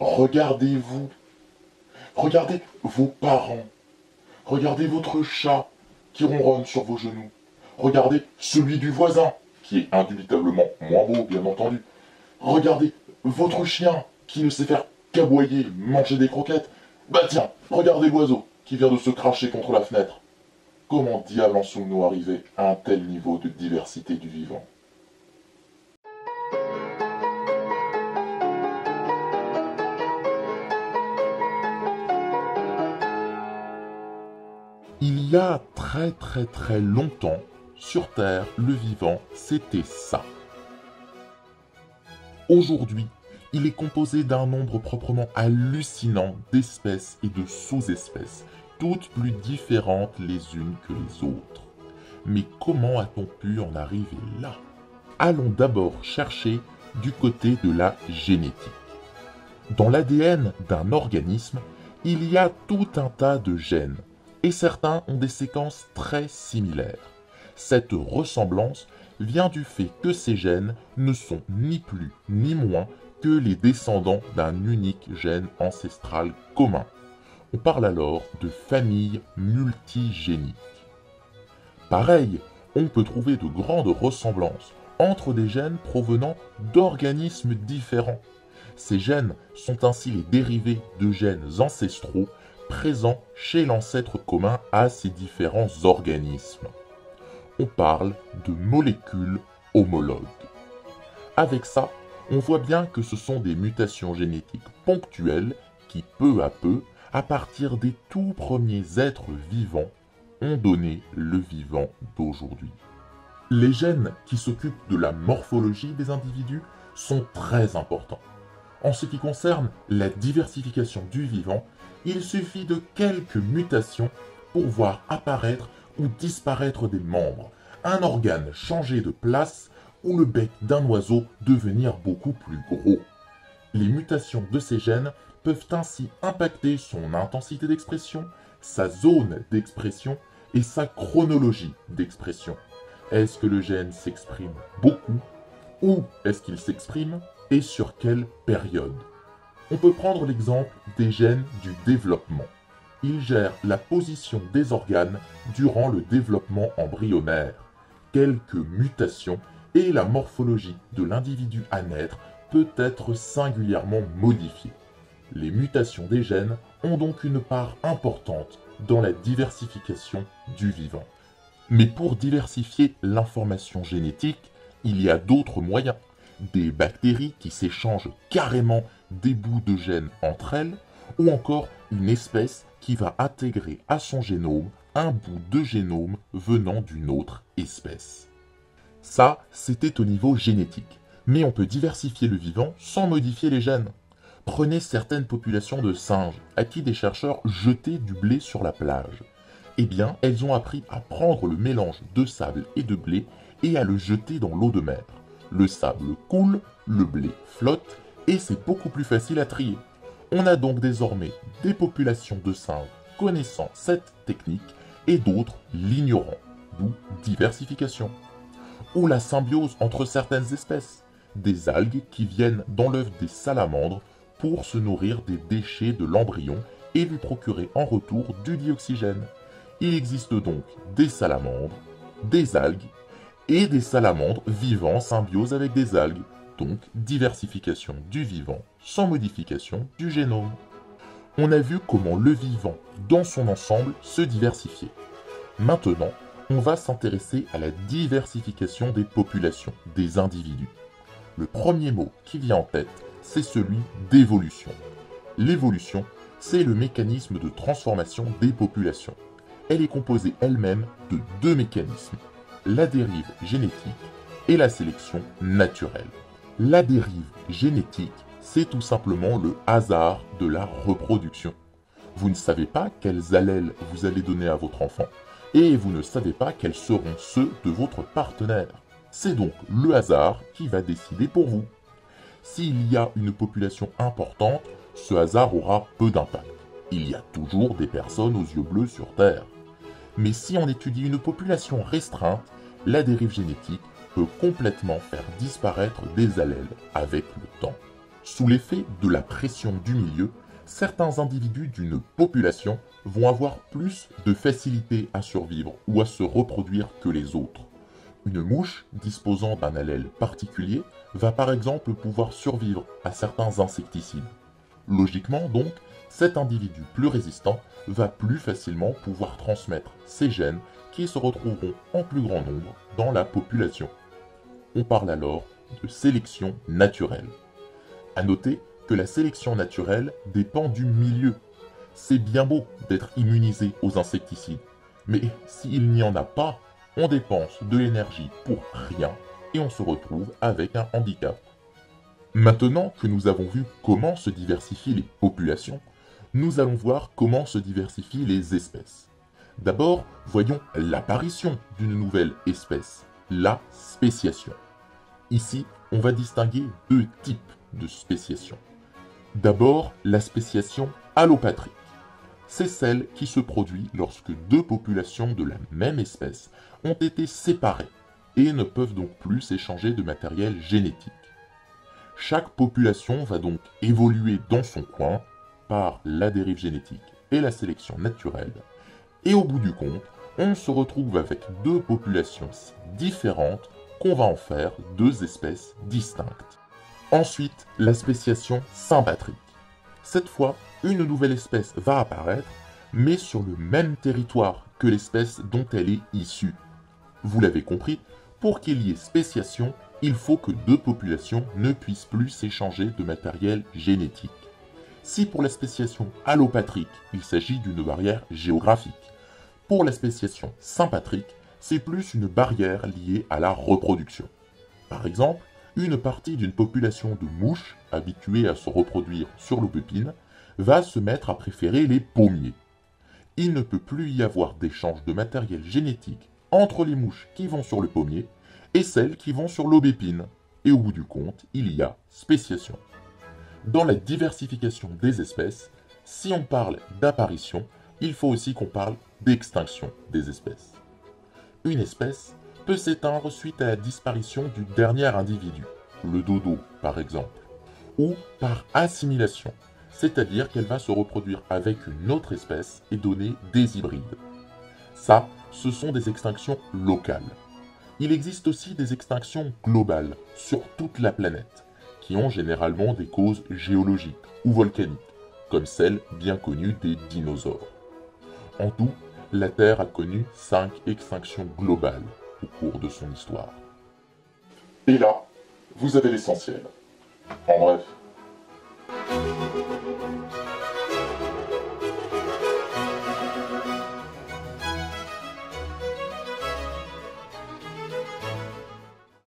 Regardez-vous, regardez vos parents, regardez votre chat qui ronronne sur vos genoux, regardez celui du voisin, qui est indubitablement moins beau, bien entendu. Regardez votre chien qui ne sait faire qu'aboyer, manger des croquettes. Bah tiens, regardez l'oiseau qui vient de se cracher contre la fenêtre. Comment diable en sommes-nous arrivés à un tel niveau de diversité du vivant? Il y a très longtemps, sur Terre, le vivant, c'était ça. Aujourd'hui, il est composé d'un nombre proprement hallucinant d'espèces et de sous-espèces, toutes plus différentes les unes que les autres. Mais comment a-t-on pu en arriver là? Allons d'abord chercher du côté de la génétique. Dans l'ADN d'un organisme, il y a tout un tas de gènes, et certains ont des séquences très similaires. Cette ressemblance vient du fait que ces gènes ne sont ni plus ni moins que les descendants d'un unique gène ancestral commun. On parle alors de famille multigénique. Pareil, on peut trouver de grandes ressemblances entre des gènes provenant d'organismes différents. Ces gènes sont ainsi les dérivés de gènes ancestraux présents chez l'ancêtre commun à ces différents organismes. On parle de molécules homologues. Avec ça, on voit bien que ce sont des mutations génétiques ponctuelles qui, peu à peu, à partir des tout premiers êtres vivants, ont donné le vivant d'aujourd'hui. Les gènes qui s'occupent de la morphologie des individus sont très importants. En ce qui concerne la diversification du vivant, il suffit de quelques mutations pour voir apparaître ou disparaître des membres, un organe changer de place ou le bec d'un oiseau devenir beaucoup plus gros. Les mutations de ces gènes peuvent ainsi impacter son intensité d'expression, sa zone d'expression et sa chronologie d'expression. Est-ce que le gène s'exprime beaucoup? Où est-ce qu'il s'exprime? Et sur quelle période? On peut prendre l'exemple des gènes du développement. Ils gèrent la position des organes durant le développement embryonnaire. Quelques mutations et la morphologie de l'individu à naître peut être singulièrement modifiée. Les mutations des gènes ont donc une part importante dans la diversification du vivant. Mais pour diversifier l'information génétique, il y a d'autres moyens. Des bactéries qui s'échangent carrément des bouts de gènes entre elles, ou encore une espèce qui va intégrer à son génome un bout de génome venant d'une autre espèce. Ça, c'était au niveau génétique. Mais on peut diversifier le vivant sans modifier les gènes. Prenez certaines populations de singes à qui des chercheurs jetaient du blé sur la plage. Eh bien, elles ont appris à prendre le mélange de sable et de blé et à le jeter dans l'eau de mer. Le sable coule, le blé flotte et c'est beaucoup plus facile à trier. On a donc désormais des populations de singes connaissant cette technique et d'autres l'ignorant, d'où diversification. Ou la symbiose entre certaines espèces, des algues qui viennent dans l'œuf des salamandres pour se nourrir des déchets de l'embryon et lui procurer en retour du dioxygène. Il existe donc des salamandres, des algues et des salamandres vivant en symbiose avec des algues, donc diversification du vivant sans modification du génome. On a vu comment le vivant dans son ensemble se diversifiait. Maintenant, on va s'intéresser à la diversification des populations, des individus. Le premier mot qui vient en tête, c'est celui d'évolution. L'évolution, c'est le mécanisme de transformation des populations. Elle est composée elle-même de deux mécanismes, la dérive génétique et la sélection naturelle. La dérive génétique, c'est tout simplement le hasard de la reproduction. Vous ne savez pas quels allèles vous allez donner à votre enfant, et vous ne savez pas quels seront ceux de votre partenaire. C'est donc le hasard qui va décider pour vous. S'il y a une population importante, ce hasard aura peu d'impact. Il y a toujours des personnes aux yeux bleus sur Terre. Mais si on étudie une population restreinte, la dérive génétique peut complètement faire disparaître des allèles avec le temps. Sous l'effet de la pression du milieu, certains individus d'une population vont avoir plus de facilité à survivre ou à se reproduire que les autres. Une mouche disposant d'un allèle particulier va par exemple pouvoir survivre à certains insecticides. Logiquement donc, cet individu plus résistant va plus facilement pouvoir transmettre ses gènes qui se retrouveront en plus grand nombre dans la population. On parle alors de sélection naturelle. À noter que la sélection naturelle dépend du milieu. C'est bien beau d'être immunisé aux insecticides, mais s'il n'y en a pas, on dépense de l'énergie pour rien et on se retrouve avec un handicap. Maintenant que nous avons vu comment se diversifient les populations, nous allons voir comment se diversifient les espèces. D'abord, voyons l'apparition d'une nouvelle espèce, la spéciation. Ici, on va distinguer deux types de spéciation. D'abord, la spéciation allopatrique. C'est celle qui se produit lorsque deux populations de la même espèce ont été séparées et ne peuvent donc plus s'échanger de matériel génétique. Chaque population va donc évoluer dans son coin par la dérive génétique et la sélection naturelle, et au bout du compte, on se retrouve avec deux populations différentes qu'on va en faire deux espèces distinctes. Ensuite, la spéciation sympatrique. Cette fois, une nouvelle espèce va apparaître, mais sur le même territoire que l'espèce dont elle est issue. Vous l'avez compris, pour qu'il y ait spéciation, il faut que deux populations ne puissent plus s'échanger de matériel génétique. Si pour la spéciation allopatrique, il s'agit d'une barrière géographique, pour la spéciation sympatrique, c'est plus une barrière liée à la reproduction. Par exemple, une partie d'une population de mouches habituées à se reproduire sur l'aubépine va se mettre à préférer les pommiers. Il ne peut plus y avoir d'échange de matériel génétique entre les mouches qui vont sur le pommier et celles qui vont sur l'aubépine. Et au bout du compte, il y a spéciation. Dans la diversification des espèces, si on parle d'apparition, il faut aussi qu'on parle d'extinction des espèces. Une espèce peut s'éteindre suite à la disparition du dernier individu, le dodo par exemple, ou par assimilation, c'est-à-dire qu'elle va se reproduire avec une autre espèce et donner des hybrides. Ça, ce sont des extinctions locales. Il existe aussi des extinctions globales sur toute la planète, qui ont généralement des causes géologiques ou volcaniques, comme celle bien connue des dinosaures. En tout, la Terre a connu 5 extinctions globales au cours de son histoire. Et là, vous avez l'essentiel. En bref,